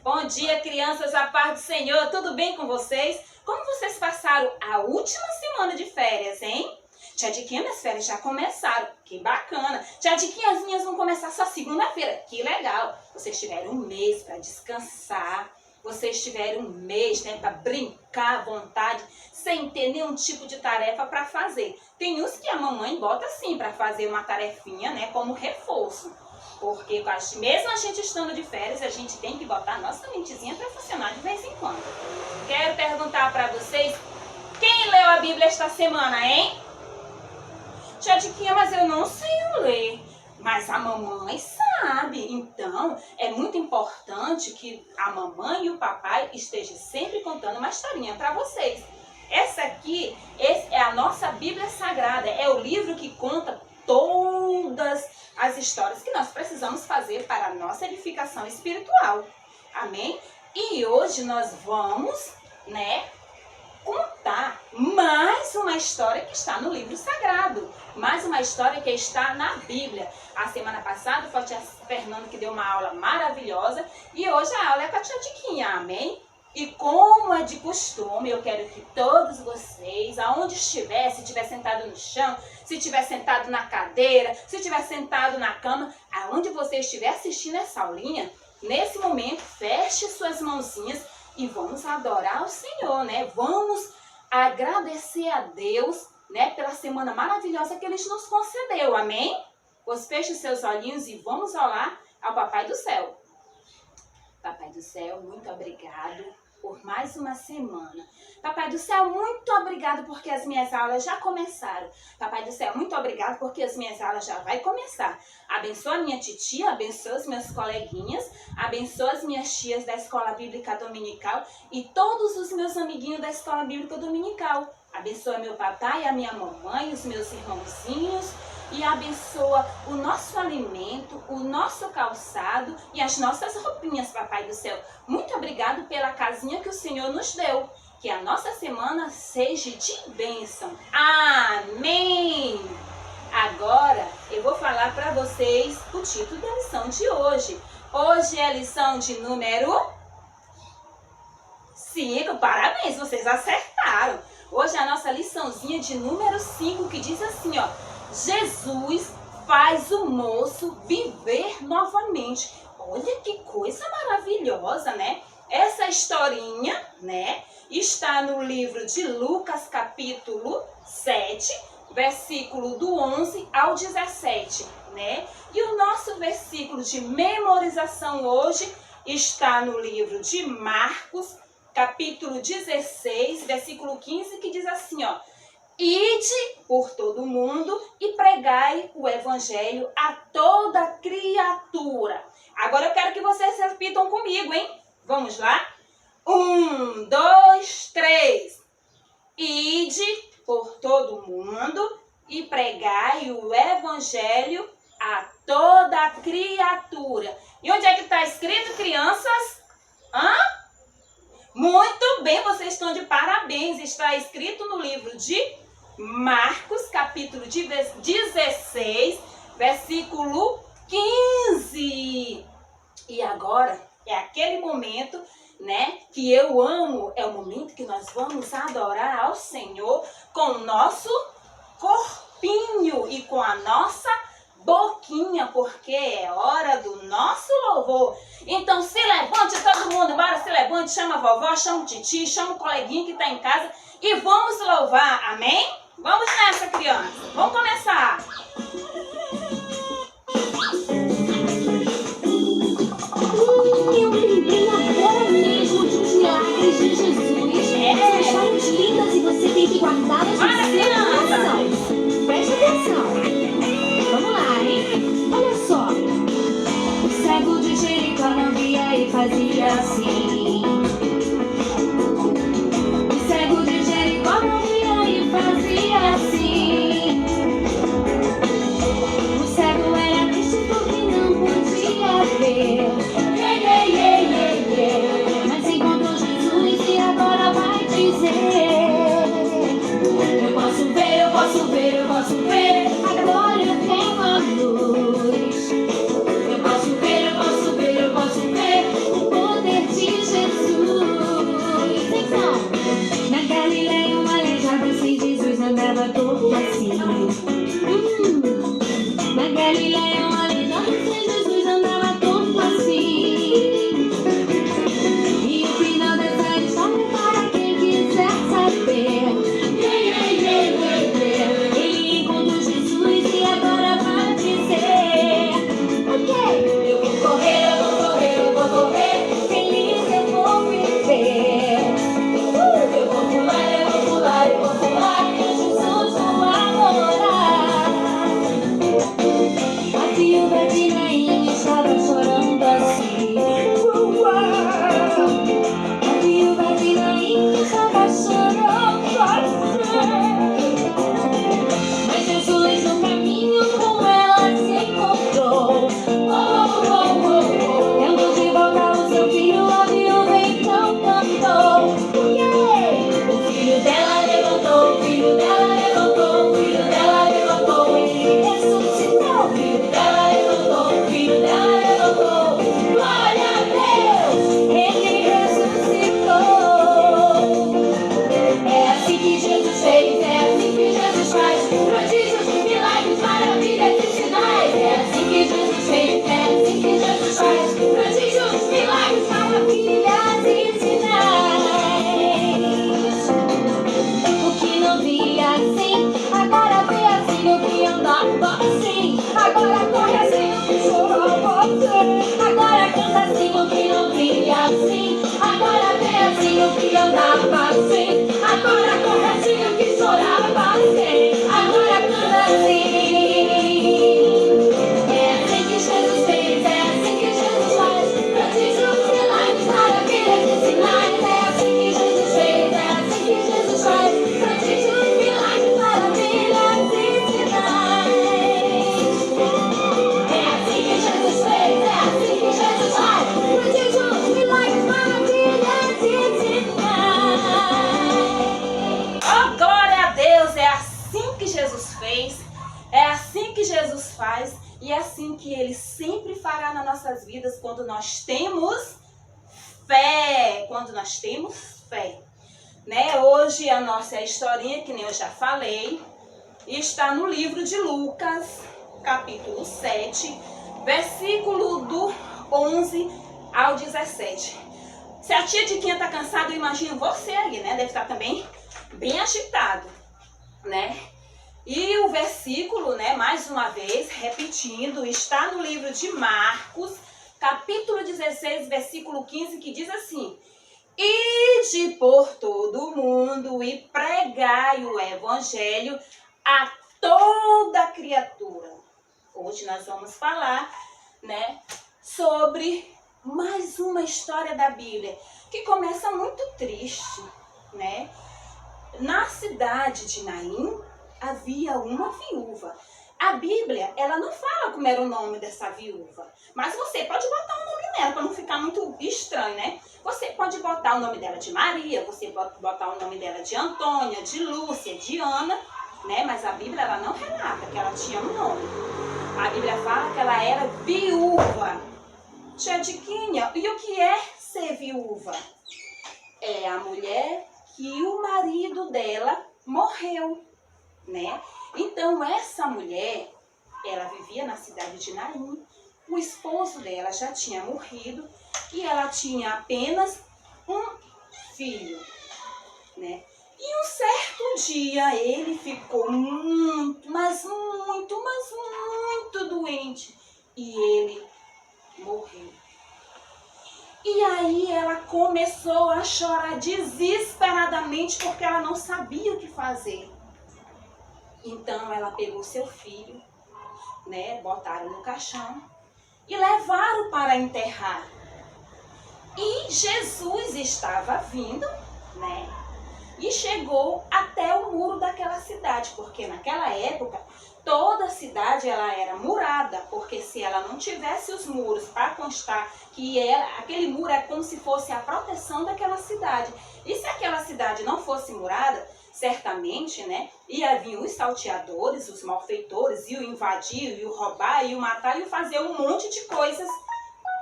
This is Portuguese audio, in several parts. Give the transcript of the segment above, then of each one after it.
Bom dia, crianças, a paz do Senhor, tudo bem com vocês? Como vocês passaram a última semana de férias, hein? Tia Diquinha, minhas férias já começaram, que bacana. Tia Diquinha, as minhas vão começar só segunda-feira, que legal. Vocês tiveram um mês para descansar, vocês tiveram um mês, né, para brincar à vontade, sem ter nenhum tipo de tarefa para fazer. Tem uns que a mamãe bota assim para fazer uma tarefinha, né, como reforço. Porque mesmo a gente estando de férias, a gente tem que botar a nossa mentezinha para funcionar de vez em quando. Quero perguntar para vocês, quem leu a Bíblia esta semana, hein? Tia Diquinha, mas eu não sei ler. Mas a mamãe sabe. Então, é muito importante que a mamãe e o papai estejam sempre contando uma historinha para vocês. Essa é a nossa Bíblia Sagrada. É o livro que conta todas as histórias que nós precisamos fazer para a nossa edificação espiritual. Amém? E hoje nós vamos, né, contar mais uma história que está no livro sagrado. Mais uma história que está na Bíblia. A semana passada foi a tia Fernanda que deu uma aula maravilhosa e hoje a aula é com a tia Diquinha, amém? E como é de costume, eu quero que todos vocês, aonde estiver, se estiver sentado no chão, se estiver sentado na cadeira, se estiver sentado na cama, aonde você estiver assistindo essa aulinha, nesse momento, feche suas mãozinhas e vamos adorar o Senhor, né? Vamos agradecer a Deus, né, pela semana maravilhosa que Ele nos concedeu, amém? Pois feche seus olhinhos e vamos orar ao Papai do Céu. Papai do Céu, muito obrigado por mais uma semana. Papai do Céu, muito obrigado porque as minhas aulas já começaram. Papai do Céu, muito obrigado porque as minhas aulas já vai começar. Abençoa a minha titia, abençoa os meus coleguinhas, abençoa as minhas tias da Escola Bíblica Dominical e todos os meus amiguinhos da Escola Bíblica Dominical. Abençoa meu papai, a minha mamãe, os meus irmãozinhos e abençoa o nosso alimento, o nosso calçado e as nossas roupinhas, Papai do Céu. Muito obrigado pela casinha que o Senhor nos deu. Que a nossa semana seja de bênção. Amém! Agora eu vou falar para vocês o título da lição de hoje. Hoje é a lição de número 5. Parabéns, vocês acertaram. Hoje é a nossa liçãozinha de número 5 que diz assim, ó. Jesus faz o moço viver novamente. Olha que coisa maravilhosa, né? Essa historinha, né, está no livro de Lucas, capítulo 7, versículo do 11 ao 17, né? E o nosso versículo de memorização hoje está no livro de Marcos, capítulo 16, versículo 15, que diz assim, ó. Ide por todo mundo e pregai o evangelho a toda criatura. Agora eu quero que vocês repitam comigo, hein? Vamos lá? 1, 2, 3. Ide por todo mundo e pregai o evangelho a toda criatura. E onde é que está escrito, crianças? Hã? Muito bem, vocês estão de parabéns. Está escrito no livro de Marcos, capítulo 16, versículo 15. E agora é aquele momento, né, que eu amo. É o momento que nós vamos adorar ao Senhor com o nosso corpinho e com a nossa boquinha, porque é hora do nosso louvor. Então se levante todo mundo, bora, se levante, chama a vovó, chama o titi, chama o coleguinha que está em casa e vamos louvar, amém? Vamos nessa, criança, vamos começar. Eu lembrei agora mesmo de uns milagres de Jesus. São histórias lindas e você tem que guardá-las no seu coração. Preste atenção. Vamos lá, hein? Olha só. O cego de Jericó não via e fazia assim. O cego de Jericó não via e fazia assim. O cego era triste porque não podia ver. Mas encontrou Jesus e agora vai dizer: eu posso ver, eu posso ver, eu posso ver. Agora eu tenho a luz. Eu posso ver, eu posso ver, eu posso ver o poder de que andava assim, agora corretinho que chorava assim, agora canta assim. É assim que Jesus fez, é assim que Jesus faz, prodígios, milagres, maravilhas e sinais. É assim que Jesus fez, é assim que Jesus faz, prodígios, milagres, maravilhas e sinais. É assim que Jesus fez, é assim que Jesus faz, prodígios, milagres, maravilhas e sinais. Oh, glória a Deus! É assim que Jesus fez, é assim que Jesus faz e é assim que Ele sempre fará nas nossas vidas quando nós temos fé. Quando nós temos fé. Né? Hoje a nossa historinha, que nem eu já falei, está no livro de Lucas, capítulo 7, versículo do 11 ao 17. Se a tia Diquinha tá cansada, eu imagino você aí, né? Deve estar também bem agitado, né? E o versículo, né, mais uma vez, repetindo, está no livro de Marcos, capítulo 16, versículo 15, que diz assim: Ide por todo o mundo e pregai o evangelho a toda criatura. Hoje nós vamos falar, né, sobre mais uma história da Bíblia, que começa muito triste, né? Na cidade de Naim havia uma viúva. A Bíblia, ela não fala como era o nome dessa viúva, mas você pode botar um nome nela para não ficar muito estranho, né? Você pode botar o nome dela de Maria, você pode botar o nome dela de Antônia, de Lúcia, de Ana, né? Mas a Bíblia, ela não relata que ela tinha um nome. A Bíblia fala que ela era viúva. Tia Diquinha, e o que é ser viúva? É a mulher que o marido dela morreu, né? Então essa mulher, ela vivia na cidade de Naim, o esposo dela já tinha morrido e ela tinha apenas um filho, né? E um certo dia ele ficou muito doente e ele morreu. E aí ela começou a chorar desesperadamente porque ela não sabia o que fazer. Então ela pegou seu filho, né, botaram no caixão e levaram para enterrar. E Jesus estava vindo, né, e chegou até o muro daquela cidade, porque naquela época toda a cidade ela era murada, porque se ela não tivesse os muros para constar que aquele muro é como se fosse a proteção daquela cidade. E se aquela cidade não fosse murada, certamente, né, ia vir os salteadores, os malfeitores, iam invadir, iam roubar, iam matar, iam fazer um monte de coisas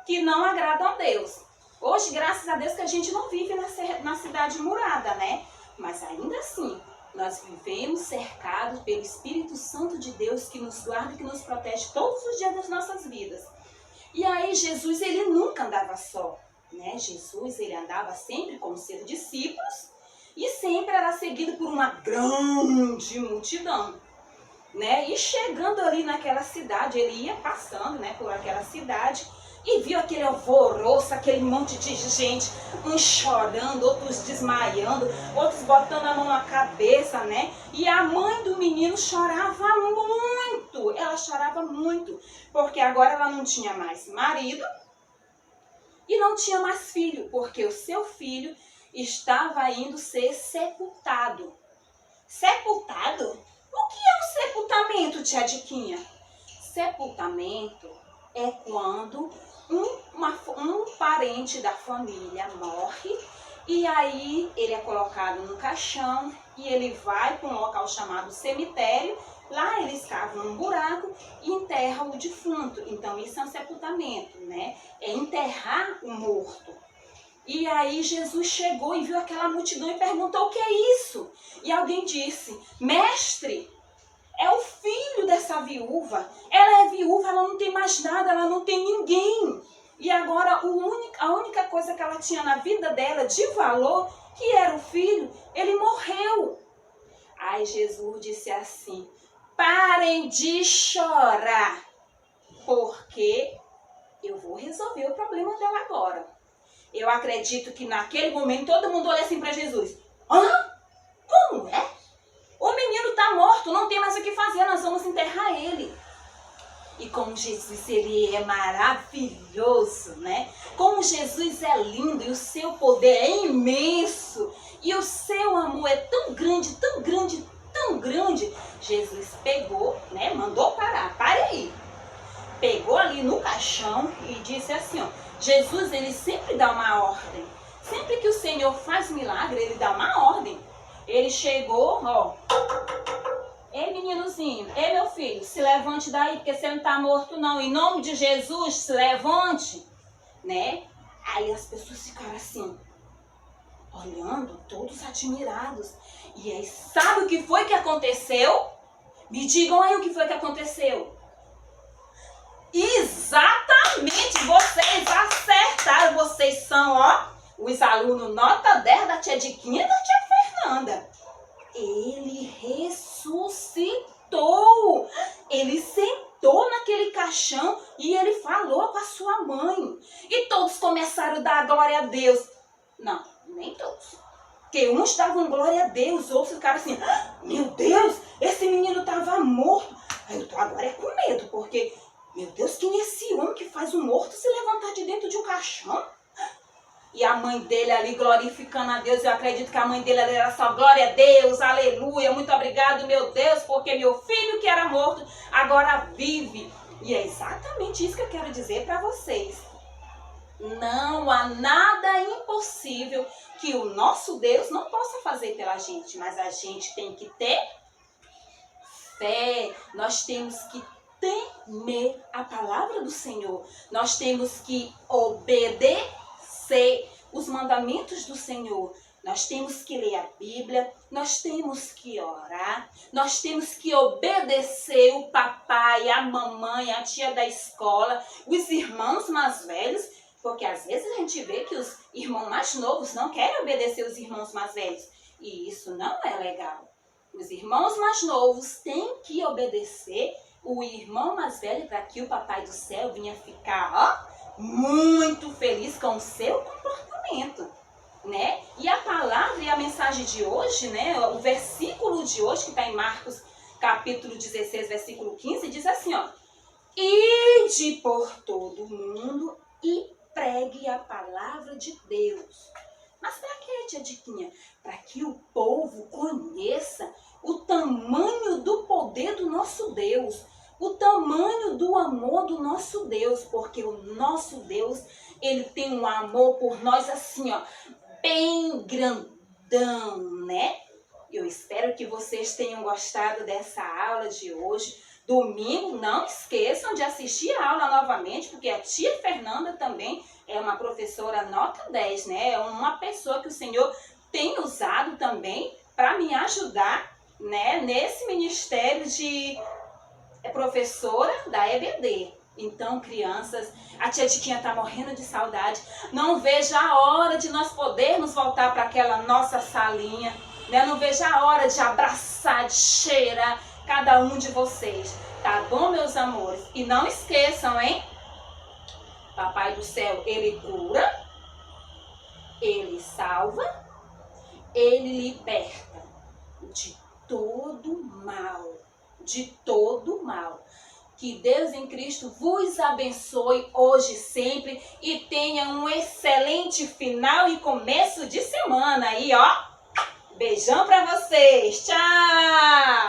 que não agradam a Deus. Hoje, graças a Deus, que a gente não vive na cidade murada, né? Mas ainda assim, nós vivemos cercados pelo Espírito Santo de Deus que nos guarda e que nos protege todos os dias das nossas vidas. E aí Jesus, ele nunca andava só, né? Jesus, ele andava sempre com os seus discípulos e sempre era seguido por uma grande multidão, né? E chegando ali naquela cidade, ele ia passando, né, por aquela cidade e viu aquele alvoroço, aquele monte de gente, uns chorando, outros desmaiando, outros botando a mão na cabeça, né? E a mãe do menino chorava muito, ela chorava muito, porque agora ela não tinha mais marido e não tinha mais filho, porque o seu filho estava indo ser sepultado. Sepultado? O que é um sepultamento, tia Diquinha? Sepultamento é quando um parente da família morre e aí ele é colocado no caixão e ele vai para um local chamado cemitério. Lá eles cavam um buraco e enterram o defunto. Então isso é um sepultamento, né? É enterrar o morto. E aí Jesus chegou e viu aquela multidão e perguntou: o que é isso? E alguém disse: mestre, é o filho dessa viúva. Ela é viúva, ela não tem mais nada, ela não tem ninguém. E agora a única coisa que ela tinha na vida dela de valor, que era o filho, ele morreu. Aí Jesus disse assim: parem de chorar, porque eu vou resolver o problema dela agora. Eu acredito que naquele momento todo mundo olha assim para Jesus. Hã? Como é? O menino está morto, não tem mais o que fazer, nós vamos enterrar ele. E como Jesus, ele é maravilhoso, né? Como Jesus é lindo e o seu poder é imenso. E o seu amor é tão grande, tão grande, tão grande. Jesus pegou, né? Mandou parar, pare aí. Pegou ali no caixão e disse assim, ó. Jesus, ele sempre dá uma ordem. Sempre que o Senhor faz milagre, ele dá uma ordem. Ele chegou, ó. Ei, meninozinho, ei, meu filho, se levante daí, porque você não está morto, não. Em nome de Jesus, se levante, né? Aí as pessoas ficaram assim, olhando, todos admirados. E aí, sabe o que foi que aconteceu? Me digam aí o que foi que aconteceu. Exatamente, vocês acertaram. Vocês são, ó, os alunos nota 10 da tia Diquinha e da tia Fernanda. Ele ressuscitou. Ele sentou naquele caixão e ele falou com a sua mãe. E todos começaram a dar glória a Deus. Não, nem todos. Porque uns davam glória a Deus, outros ficaram assim, meu Deus, esse menino estava morto. Aí eu tô agora é com medo, porque, meu Deus, quem é esse homem que faz um morto se levantar de dentro de um caixão? E a mãe dele ali glorificando a Deus. Eu acredito que a mãe dele ali era só glória a Deus, aleluia, muito obrigado, meu Deus, porque meu filho que era morto agora vive. E é exatamente isso que eu quero dizer para vocês. Não há nada impossível que o nosso Deus não possa fazer pela gente, mas a gente tem que ter fé. Nós temos que temer a palavra do Senhor. Nós temos que obedecer os mandamentos do Senhor. Nós temos que ler a Bíblia, nós temos que orar, nós temos que obedecer o papai, a mamãe, a tia da escola, os irmãos mais velhos, porque às vezes a gente vê que os irmãos mais novos não querem obedecer os irmãos mais velhos. E isso não é legal. Os irmãos mais novos têm que obedecer o irmão mais velho para que o papai do céu venha ficar, ó, muito feliz com o seu comportamento, né? E a palavra e a mensagem de hoje, né? O versículo de hoje, que está em Marcos, capítulo 16, versículo 15, diz assim, ó. Ide por todo o mundo e pregue a palavra de Deus. Mas para que, tia Diquinha? Para que o povo conheça o tamanho do poder do nosso Deus, o tamanho do amor do nosso Deus, porque o nosso Deus, ele tem um amor por nós assim, ó, bem grandão, né? Eu espero que vocês tenham gostado dessa aula de hoje. Domingo, não esqueçam de assistir a aula novamente, porque a tia Fernanda também é uma professora nota 10, né? É uma pessoa que o Senhor tem usado também para me ajudar, né, nesse ministério de professora da EBD. Então, crianças, a tia Diquinha está morrendo de saudade. Não vejo a hora de nós podermos voltar para aquela nossa salinha, né? Não vejo a hora de abraçar, de cheirar cada um de vocês. Tá bom, meus amores? E não esqueçam, hein? Papai do céu, ele cura, ele salva, ele liberta de todo mal. De todo mal. Que Deus em Cristo vos abençoe hoje e sempre e tenha um excelente final e começo de semana aí, ó. Beijão pra vocês. Tchau!